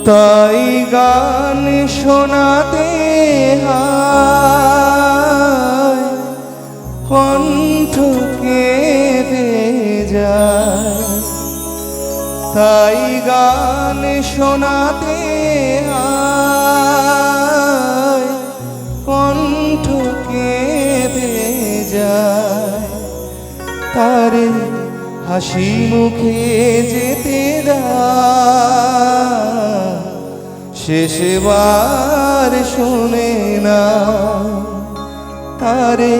তাই গান শোনাতে হয় কণ্ঠ কেঁদে যায়। তাই গান শোনাতে হয় কণ্ঠ কেঁদে যায়। তারে হাসি মুখে যেতে দাও, শেষবার শোনে না। তারে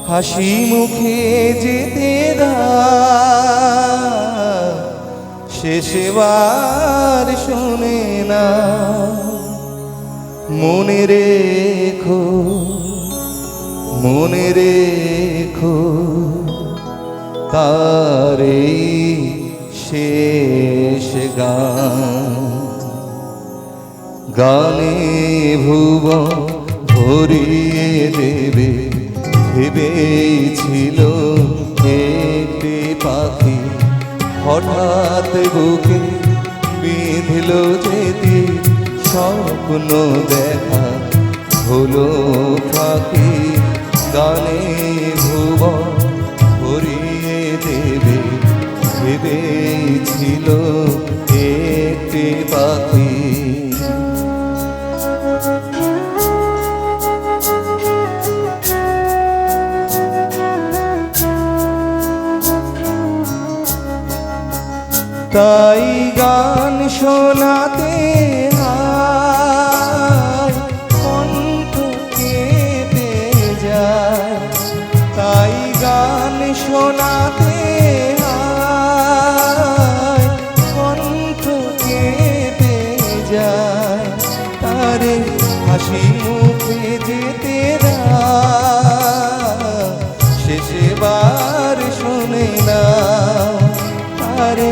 হাসি মুখে যেতে দাও, শেষবার শোনে না। মনে রেখো, মনে রেখো, তারে শেষ গান। গানে ভুবন ভরিয়ে দেবে ভেবেছিল একটি পাখি, হঠাৎ বুকে বিঁধল যেতে স্বপ্ন দেখা হলো ফাঁকি। গানে ভুবন ভরিয়ে দেবে ভেবেছিল একটি পাখি। তাই গান শোনাতে হয় কণ্ঠ কেঁদে যায়। তাই গান শোনাতে হয় কণ্ঠ কেঁদে যায়। তারে হাসি মুখে যেতে দাও, শেষবার শোনে না। তারে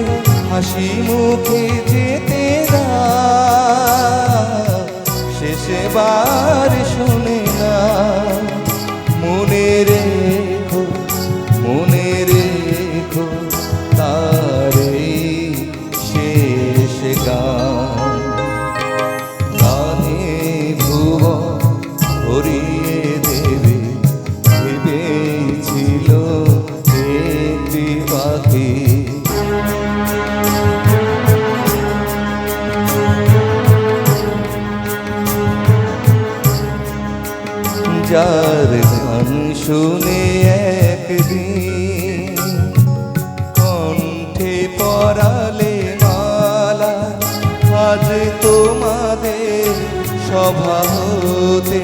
হাসি মুখে যেতে দাও, শেষবার শোনে না। মনে রেখো, মনে রেখো, তারে শেষ গান। গানে ভুবন ভরিয়ে দেবে ভেবেছিল একটি পাখি। যার গান শুনে একদিন কণ্ঠে পরালে মালা, আজ তোমাদের সভা হতে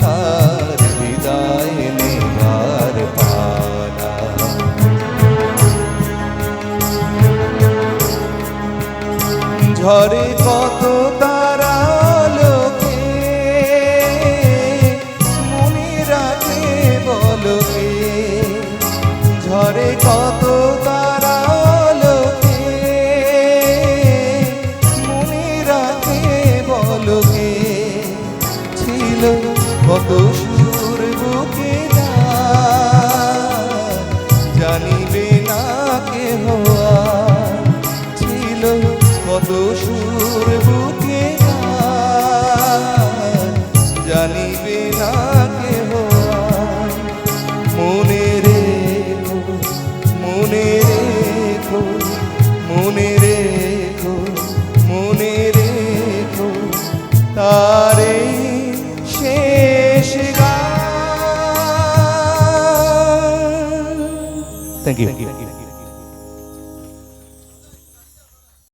তার বিদায় নেবার পালা। ঝরে কত তারা লোকে মনে রাখে বলো কে। ঝরে কত তারা লোকে মনে রাখে বলো কে। ছিল কত সুর বুকে জানিবে না কেহ, ছিল কত সুর বুকে জানিবে না কেহ। মনে রেখো, মনে রেখো, মনে রেখো, মনে রেখো, তারে শেষ গান। Thank you.